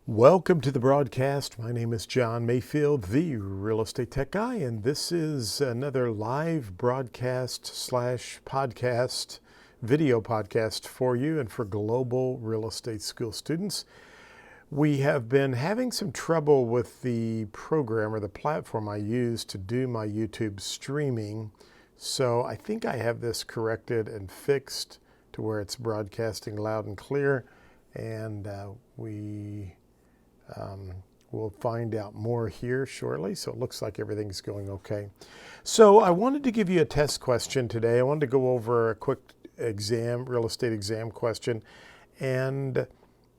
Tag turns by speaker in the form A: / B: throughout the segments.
A: Welcome to the broadcast. My name is John Mayfield, the real estate tech guy, and this is another live broadcast slash podcast, video podcast for you and for global real estate school students. We have been having some trouble with the program or the platform I use to do my YouTube streaming. So I think I have this corrected and fixed to where it's broadcasting loud and clear, and we'll find out more here shortly. So it looks like everything's going okay. So I wanted to give you a test question today. I wanted to go over a quick real estate exam question. And,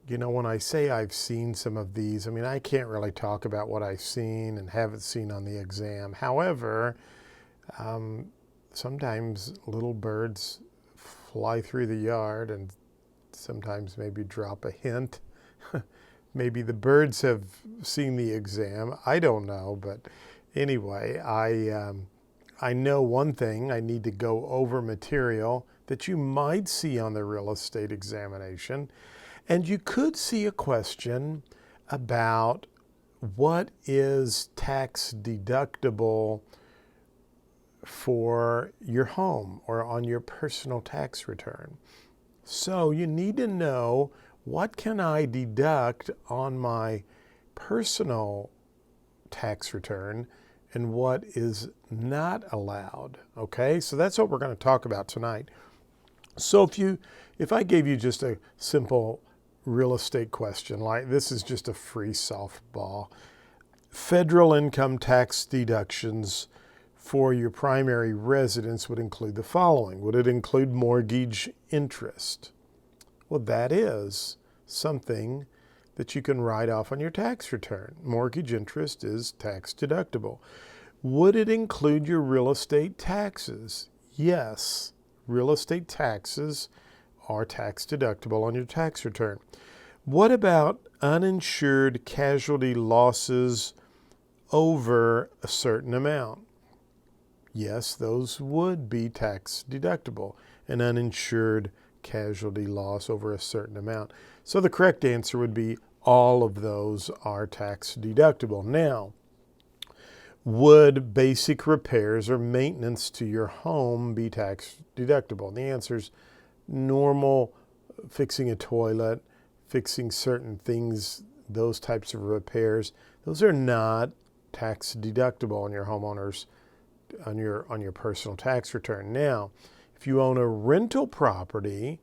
A: you know, when I say I've seen some of these, I mean, I can't really talk about what I've seen and haven't seen on the exam. However, sometimes little birds fly through the yard and sometimes maybe drop a hint. Maybe the birds have seen the exam. I don't know, but anyway, I know one thing. I need to go over material that you might see on the real estate examination. And you could see a question about what is tax deductible for your home or on your personal tax return. So you need to know, what can I deduct on my personal tax return and what is not allowed? Okay, so that's what we're going to talk about tonight. So if I gave you just a simple real estate question, like this is just a free softball. Federal income tax deductions for your primary residence would include the following. Would it include mortgage interest? Well, that is something that you can write off on your tax return. Mortgage interest is tax deductible. Would it include your real estate taxes? Yes, real estate taxes are tax deductible on your tax return. What about uninsured casualty losses over a certain amount? Yes, those would be tax deductible, an uninsured casualty loss over a certain amount. So the correct answer would be all of those are tax deductible. Now, would basic repairs or maintenance to your home be tax deductible? And the answer is normal, fixing a toilet, fixing certain things, those types of repairs. Those are not tax deductible on your homeowner's on your personal tax return. Now, if you own a rental property,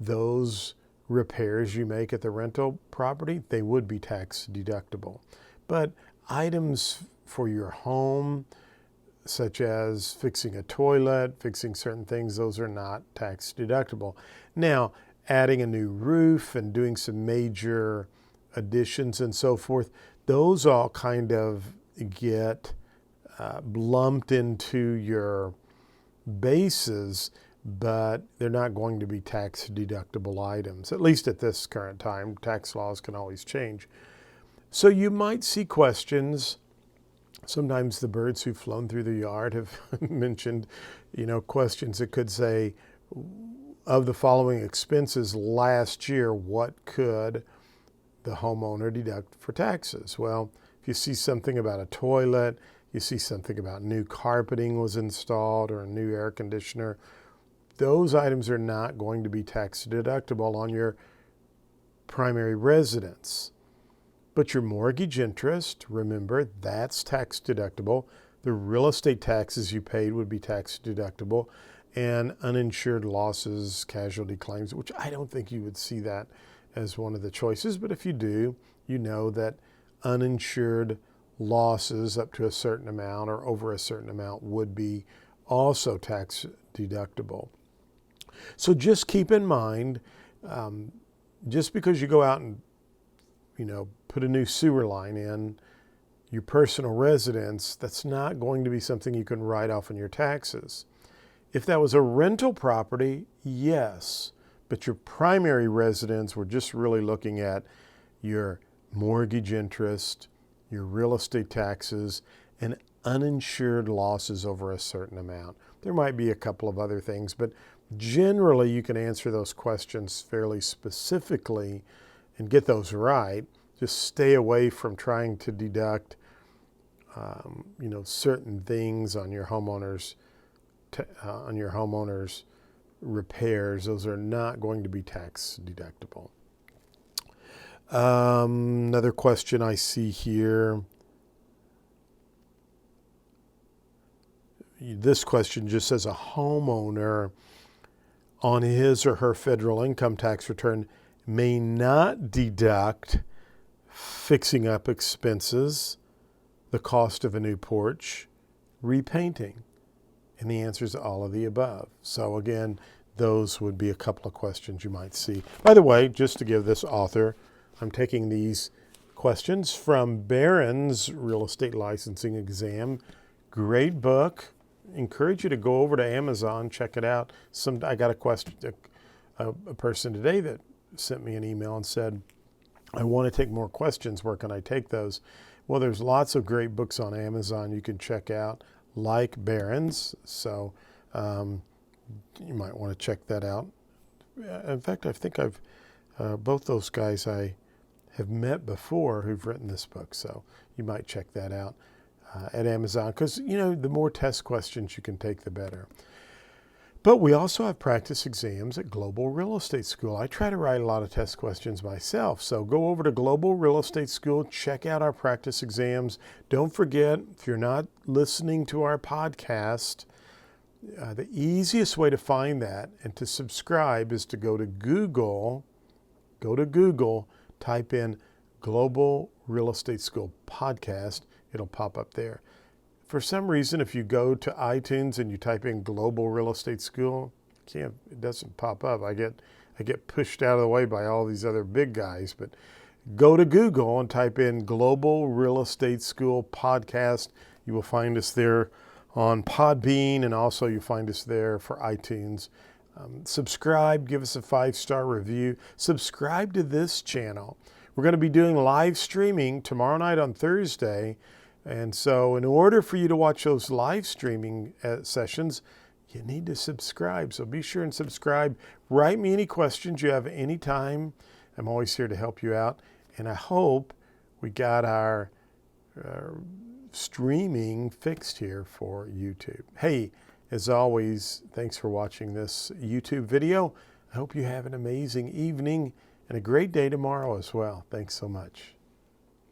A: those repairs you make at the rental property, they would be tax deductible. But items for your home, such as fixing a toilet, fixing certain things, those are not tax deductible. Now, adding a new roof and doing some major additions and so forth, those all kind of get lumped into your bases, but they're not going to be tax deductible items, at least at this current time. Tax laws can always change. So you might see questions. Sometimes the birds who've flown through the yard have mentioned, questions that could say, of the following expenses last year, what could the homeowner deduct for taxes? Well, if you see something about a toilet, you see something about new carpeting was installed or a new air conditioner, those items are not going to be tax deductible on your primary residence. But your mortgage interest, remember, that's tax deductible. The real estate taxes you paid would be tax deductible, and uninsured losses, casualty claims, which I don't think you would see that as one of the choices, but if you do, you know that uninsured losses up to a certain amount or over a certain amount would be also tax deductible. So just keep in mind, just because you go out and, put a new sewer line in your personal residence, that's not going to be something you can write off on your taxes. If that was a rental property, yes, but your primary residence, we're just really looking at your mortgage interest, your real estate taxes, and uninsured losses over a certain amount. There might be a couple of other things, but generally you can answer those questions fairly specifically and get those right just stay away from trying to deduct, certain things on your homeowner's repairs. Those are not going to be tax deductible. Another question I see here. This question just says a homeowner on his or her federal income tax return may not deduct fixing up expenses, the cost of a new porch, repainting. And the answer is all of the above. So again, those would be a couple of questions you might see. By the way, just to give this author, I'm taking these questions from Barron's Real Estate Licensing Exam. Great book. Encourage you to go over to Amazon, check it out. I got a question, a person today that sent me an email and said, I want to take more questions. Where can I take those? Well, there's lots of great books on Amazon you can check out, like Barron's. So you might want to check that out. In fact, I think both those guys I have met before who've written this book. So you might check that out at Amazon, because, the more test questions you can take, the better. But we also have practice exams at Global Real Estate School. I try to write a lot of test questions myself. So go over to Global Real Estate School, check out our practice exams. Don't forget, if you're not listening to our podcast, the easiest way to find that and to subscribe is to go to Google, type in Global Real Estate School podcast. It'll pop up there. For some reason, if you go to iTunes and you type in Global Real Estate School, it doesn't pop up. I get pushed out of the way by all these other big guys. But go to Google and type in Global Real Estate School podcast. You will find us there on Podbean, and also you find us there for iTunes. Subscribe, give us a 5-star review. Subscribe to this channel. We're going to be doing live streaming tomorrow night on Thursday. And so in order for you to watch those live streaming sessions, you need to subscribe. So be sure and subscribe. Write me any questions you have anytime. I'm always here to help you out. And I hope we got our streaming fixed here for YouTube. Hey, as always, thanks for watching this YouTube video. I hope you have an amazing evening and a great day tomorrow as well. Thanks so much.